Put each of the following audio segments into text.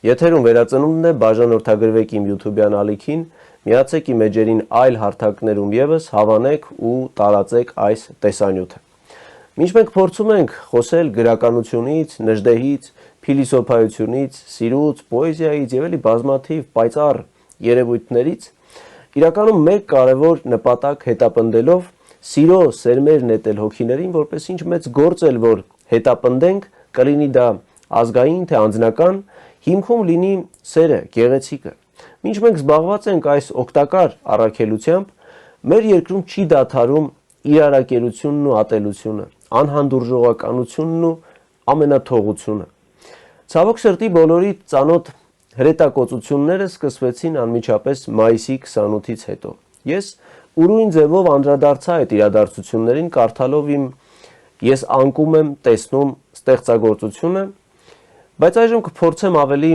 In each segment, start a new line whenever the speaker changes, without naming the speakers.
Եթերում վերածնունդն է, բաժանորդագրվեք իմ YouTube-յան ալիքին, միացեք իմ էջերին այլ հարթակներում ևս, հավանեք ու տարածեք այս տեսանյութը։ Մինչ մենք փորձում ենք խոսել գրականությունից, նժդեհից, փիլիսոփայությունից, սիրուց, պոեզիայից եւ էլի բազմաթիվ պայծառ երևույթներից, իրականում մեկ կարևոր նպատակ հետապնդելով սիրո սերմեր նետել հոգիներին, որպես ինչ մեծ գործ էլ որ հետապնդենք, կլինի դա ազգային թե անձնական, հիմքում լինի սերը, գեղեցիկը։ Մինչ մենք զբաղված ենք այս օգտակար առաքելությամբ, մեր երկրում չի դադարում իրարակերությունն ու ատելությունը, անհանդուրժողականությունն ու ամենաթողությունը։ Ցավոք սրտի բոլորի ծանոթ հրետակոծությունները սկսվեցին անմիջապես մայիսի 28-ից հետո։ Ես ուրույն ձևով անդրադարձա այդ իրադարձություններին, կարդալով իմ «Ես անկում եմ տեսնում» ստեղծագործությունը, բայց այժմ կփորձեմ ավելի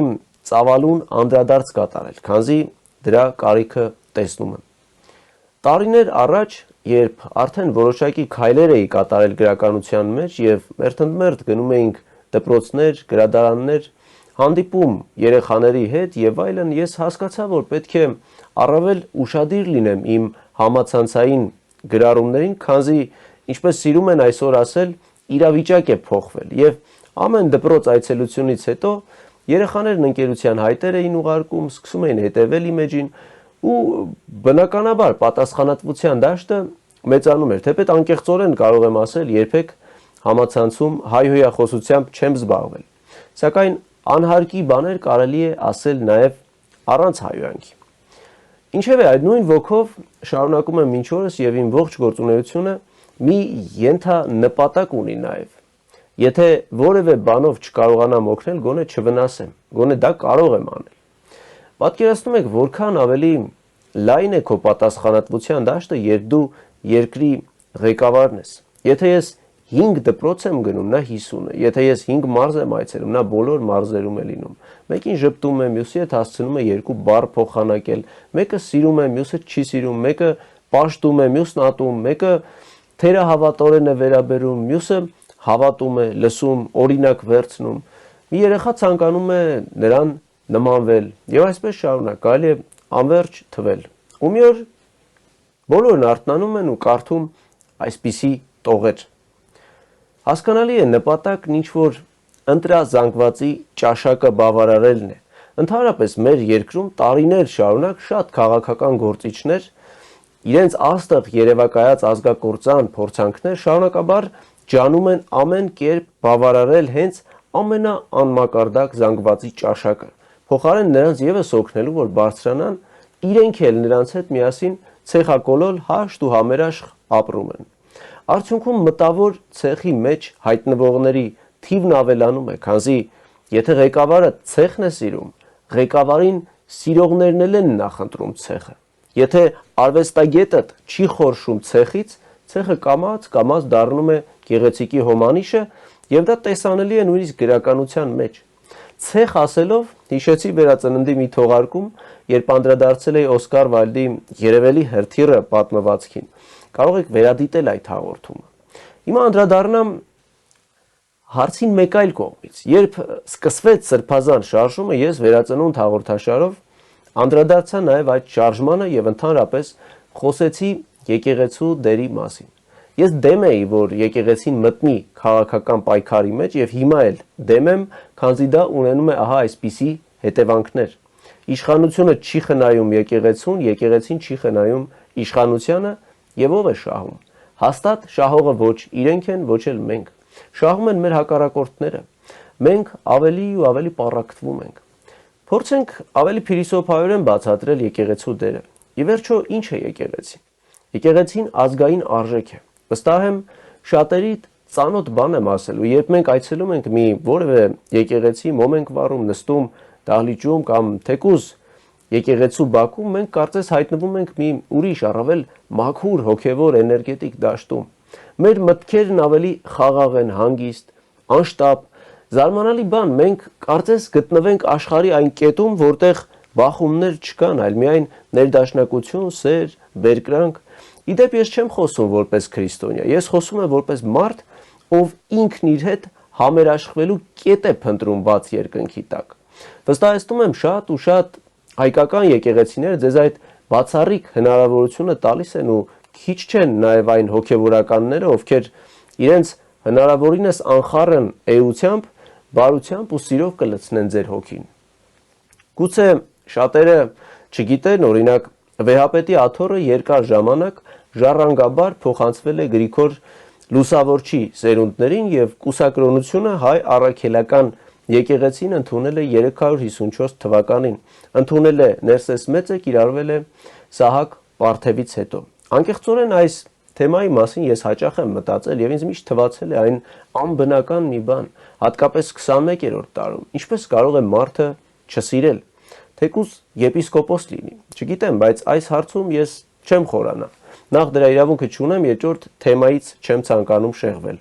ծավալուն անդրադարձ կատարել, քանզի դրա կարիքը տեսնում եմ։ Տարիներ առաջ, երբ արդեն որոշակի քայլեր էի կատարել գրականության մեջ եւ մերթընդմերթ գնում էինք դպրոցներ, գրադարաններ, հանդիպում երեխաների հետ եւ այլն, ես հասկացա, որ պետք է առավել ուշադիր լինեմ իմ համացանցային գրառումներին, քանզի, ինչպես սիրում են այսօր ասել, իրավիճակ է փոխվել եւ ամեն դպրոց այցելությունից հետո երեխաներն ընկերության հայտեր էին ուղարկում, սկսում էին հետևել իմ էջին ու բնականաբար պատասխանատվության դաշտը մեծանում էր, թեպետ անկեղծորեն կարող եմ ասել, երբեք համացանցում հայհոյախոսությամբ չեմ զբաղվել, սակայն անհարկի բաներ կարելի է ասել նաև առանց հայհոյանքի։ Ինչևէ, այդ նույն ոգով շարունակում եմ մինչ օրս եւ իմ ողջ գործունեությունը մի ենթանպատակ ունի նաև։ Եթե որևէ բանով չկարողանամ օգնել, գոնե չվնասեմ, գոնե դա կարող եմ անել։ Պատկերացնում եք, որքան ավելի լայն է քո պատասխանատվության դաշտը, երբ դու երկրի ղեկավարն ես։ Եթե ես 5 դպրոց եմ գնում, նա 50 է։ Եթե ես 5 մարզ եմ այցելում, նա բոլոր մարզերում է լինում։ Մեկին ժպտում է, մյուսի հետ հասցնում է 2 բառ փոխանակել, մեկը սիրում է, մյուսը չի սիրում, մեկը պաշտում է, մյուսն ատում, մեկը թերահավատորեն է վերաբերում, մյուսը հավատում է, լսում, օրինակ վերցնում։ Մի երեխա ցանկանում է նրան նմանվել, եւ այսպես շարունակ, կարելի է անverջ թվել։ Ու մի օր բոլորն արթնանում են ու կարդում այսպիսի տողեր։ Հասկանալի է, նպատակն ինչ որ ընտրազանգվածի ճաշակը բավարարելն է։ Ընդհանրապես մեր երկրում տարիներ շարունակ շատ քաղաքական գործիչներ իրենց աստղ երևակայած ազգակործան փորձանքներ շարունակաբար ջանում են ամեն կերպ բավարարել հենց ամենաանմակարդակ զանգվածի ճաշակը, փոխարեն նրանց եւս օգնելու, որ բարձրանան, իրենք էլ նրանց հետ միասին ցեխակոլոլ հաշտ ու համերաշխ ապրում են։ Արդյունքում մտավոր ցեխի մեջ հայտնվողների թիվն ավելանում է, քանզի եթե ղեկավարը ցեխն է սիրում, ղեկավարին սիրողներն են նախընտրում ցեխը։ Եթե արվեստագետը չի խորշում ցեխից, ցեխը կամաց դառնում է գեղեցիկի հոմանիշը եւ դա տեսանելի է նույնիսկ գրականության մեջ։ Ցեխ ասելով հիշեցի վերածննդի մի թողարկում, երբ անդրադարձել էի Օսկար Վայլդի Երևելի հրթիռը պատմվածքին։ Կարող եք վերադիտել այդ հաղորդումը։ Հիմա անդրադառնամ հարցին մեկ այլ կողմից։ Երբ սկսվեց Սրբազան շարժումը, ես վերածնունդ հաղորդաշարով անդրադարձա նաև այդ շարժմանը եւ ընդհանրապես խոսեցի եկեղեցու դերի մասին։ Ես դեմ էի, որ եկեղեցին մտնի քաղաքական պայքարի մեջ եւ հիմա էլ դեմ եմ, քանզի դա ունենում է ահա այսպիսի հետևանքներ։ Իշխանությունը չի խնայում եկեղեցուն, եկեղեցին չի խնայում իշխանությանը եւ ով է շահում։ Հաստատ շահողը ոչ իրենք են, ոչ էլ մենք։ Շահում են մեր հակառակորդները։ Մենք ավելի ու ավելի պառակտվում ենք։ Փորձենք ավելի փիլիսոփայորեն բացատրել եկեղեցու դերը։ Ի վերջո, ինչ է եկեղեցին։ Եկեղեցին ազգային արժեք է։ Վստահ եմ, շատերի ծանոթ բան եմ ասելու, երբ մենք այցելում ենք մի որևէ եկեղեցի, մոմ ենք վառում, նստում դահլիճում կամ թեկուզ եկեղեցու բակում, մենք կարծես հայտնվում ենք մի ուրիշ, առավել մաքուր, հոգևոր, էներգետիկ դաշտում։ Մեր մտքերն ավելի խաղաղ են, հանգիստ, անշտապ, զարմանալի բան, մենք կարծես գտնվենք աշխարհի այն կետում, որտեղ բախումներ չկան, այլ միայն ներդաշնակություն, սեր, բերկրանք։ Իդեպ ես չեմ խոսում որպես քրիստոնյա, ես խոսում եմ որպես մարդ, ով ինքն իր հետ համերաշխվելու կետ է փնտրում բաց երկնքի տակ։ Վստահեցնում եմ շատ ու շատ հայկական եկեղեցիներ ձեզ այդ բացառիկ հնարավորությունը տալիս են ու քիչ չեն նաև այն հոգևորականները, ովքեր իրենց հնարավորինս անխառն էությամբ, բարությամբ ու սիրով կլցնեն ձեր հոգին։ Գուցե շատերը չգիտեն, օրինակ, Վեհապետի աթոռը երկար ժամանակ ժառանգաբար փոխանցվել է Գրիգոր Լուսավորչի սերունդներին եւ կուսակրոնությունը հայ առաքելական եկեղեցին ընդունել է 354 թվականին, ընդունել է Ներսես Մեծը, կիրառվել է Սահակ Պարթևից հետո։ Անկեղծորեն այս թեմայի մասին ես հաճախ եմ մտածել եւ ինձ միշտ թվացել է այն անբնական մի բան, հատկապես 21-րդ դարում, ինչպես կարող է մարդը չսիրել, թեկուզ եպիսկոպոս լինի։ Չգիտեմ, բայց այս հարցում ես չեմ խորանա։ Նախ դրա իրավունքը չունեմ, երկրորդ թեմայից չեմ ցանկանում շեղվել։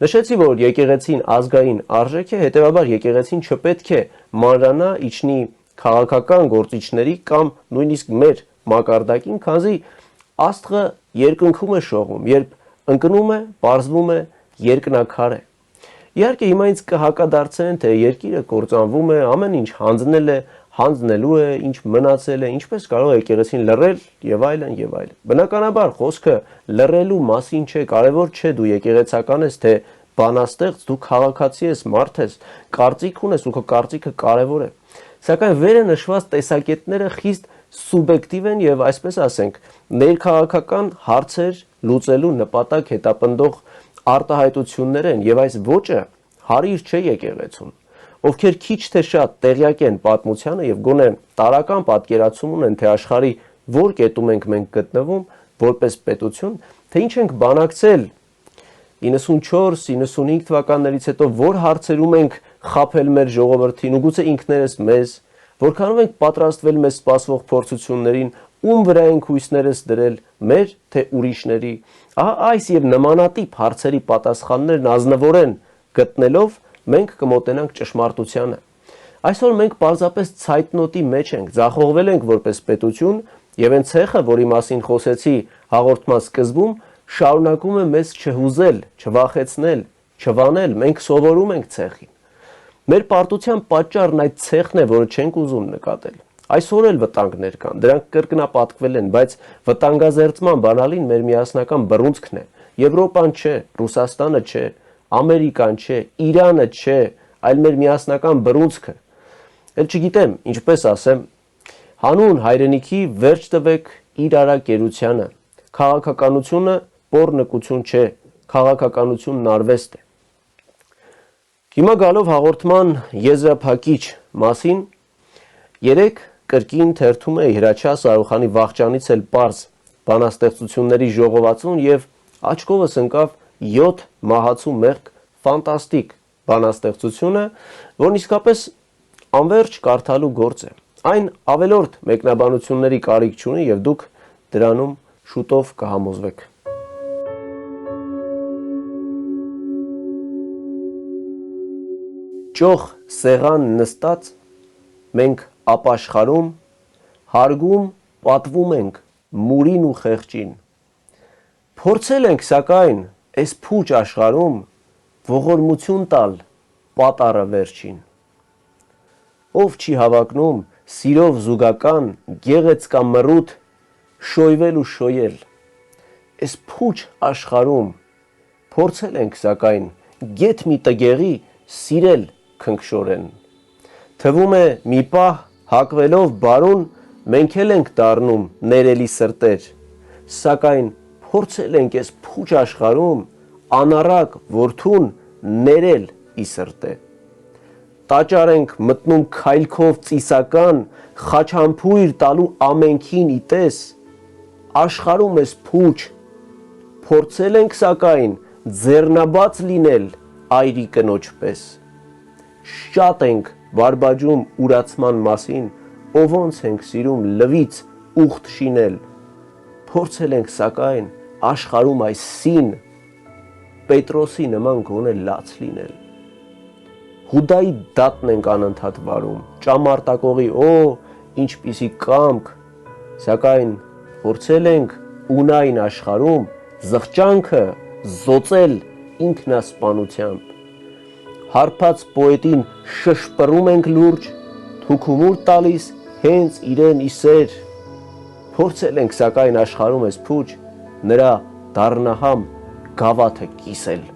Նշեցի, որ եկեղեցին ազգային արժեք է, հետևաբար եկեղեցին չպետք է մանրանա իջնի քաղաքական գործիչների կամ նույնիսկ մեր մակարդակին, քանզի Աստղը երկնքում է շողում, երբ ընկնում է, պարզվում է երկնակար է։ Իհարկե հիմա ինձ կհակադարձեն, թե երկիրը կործանվում է, ամեն ինչ հանձնել է, հանձնելու է, ինչ մնացել է, ինչպես կարող է եկեղեցին լռել եւ այլն եւ այլն։ Բնականաբար խոսքը լռելու մասին չէ, կարևոր չէ դու եկեղեցական ես, թե բանաստեղծ, դու քաղաքացի ես, մարդ ես, կարծիք ունես ու քո կարծիքը կարևոր է։ Սակայն վերը նշված տեսակետները խիստ սուբյեկտիվ են եւ այսպես ասենք, ներքաղաքական հարցեր լուծելու նպատակ հետապնդող արտահայտություններ են եւ այս ոճը հարիր չէ եկեղեցուն։ Ովքեր քիչ թե շատ տեղյակ են պատմությանը եւ գոնե տարական պատկերացում ունեն, թե աշխարհի որ կետում ենք մենք գտնվում որպես պետություն, թե ինչ ենք բանակցել 94-95 թվականներից հետո որ հարցերում ենք խաբել մեր ժողովրդին ու գուցե ինքներս մեզ, որքանով ենք պատրաստվել մեզ սպասվող փորձություններին, ում վրա ենք հույսներս դրել, մեր թե ուրիշների։ Ահա այս եւ նմանատիպ հարցերի պատասխաններն ազնվորեն գտնելով մենք կմոտենանք ճշմարտությանը։ Այսօր մենք պարզապես ցայտնոտի մեջ ենք, ձախողվել ենք որպես պետություն եւ այն ցեխը, որի մասին խոսեցի հաղորդման սկզբում, շարունակում է մեզ չհուզել, չվախեցնել, չվանել, մենք սովորում ենք ցեխին։ Մեր պարտության պատճառն այդ ցեխն է, որը չենք ուզում նկատել։ Այսօր էլ վտանգներ կան, դրանք կրկնապատկվել են, բայց վտանգազերծման բանալին մեր միասնական բռունցքն է։ Եվրոպան չէ, Ռուսաստանը չէ, Ամերիկան չէ, Իրանը չէ, այլ մեր միասնական բռունցքը։ Էլ չգիտեմ, ինչպես ասեմ, հանուն հայրենիքի վերջ տվեք իր արակերությանը։ Քաղաքականությունը պոռնկություն չէ, քաղաքականությունն արվեստ է։ Հիմա գալով հաղորդման եզրափակիչ մասին, երեք կրկին թերթում է Հրաչյա Սարուխանի Վախճանից էլ պարզ բանաստեղծությունների ժողովածուն եւ աչքովս ընկավ 7 մահացու մեղք ֆանտաստիկ բանաստեղծությունը, որն իսկապես անverջ կարդալու գործ է։ Այն ավելորդ մեկնաբանությունների կարիք չունի եւ դուք դրանում շուտով կհամոզվեք։ Ճոխ սեղան նստած մենք ապաշխարում, հարգում, պատվում ենք մուրին ու խեղճին։ Փորձել ենք սակայն այս փուչ աշխարհում ողորմություն տալ պատառը վերջին։ Ով չի հավակնում սիրով զուգական գեղեցկա մռութ շոյվել ու շոյել։ Այս փուչ աշխարհում փորձել ենք սակայն գեթ մի տգեղի սիրել քնքշորեն։ Թվում է մի պահ հակվելով բարուն մենք էլ ենք դառնում ներելի սրտեր, սակայն փորձել ենք այս փուչ աշխարհում անառակ որդուն ներել ի սրտե։ Տաճար ենք մտնում քայլքով ծիսական, խաչամփույր տալու ամենքին ի տես, աշխարհում ես փուչ, փորձել ենք սակայն ձեռնաբաց լինել այրի կնոջ պես։ Շատ ենք բարբաջում ուրացման մասին, ով ոնց ենք սիրում լվից ուխտ շինել, փորձել ենք սակայն աշխարհում այս սին Պետրոսի նման գոնե լաց լինել։ Հուդայի դատն ենք անընդհատ վարում, ճամարտակողի ինչպիսի կամք, սակայն փորձել ենք ունայն աշխարհում զղջանքը զոծել ինքնասպանությամբ։ Հարբած պոետին շշպռում ենք լուրջ, թուքումուր տալիս հենց իրեն իսեր։ Փորձել ենք սակայն աշխարհում ես փուչ նրա դառնահամ գավաթը կիսել։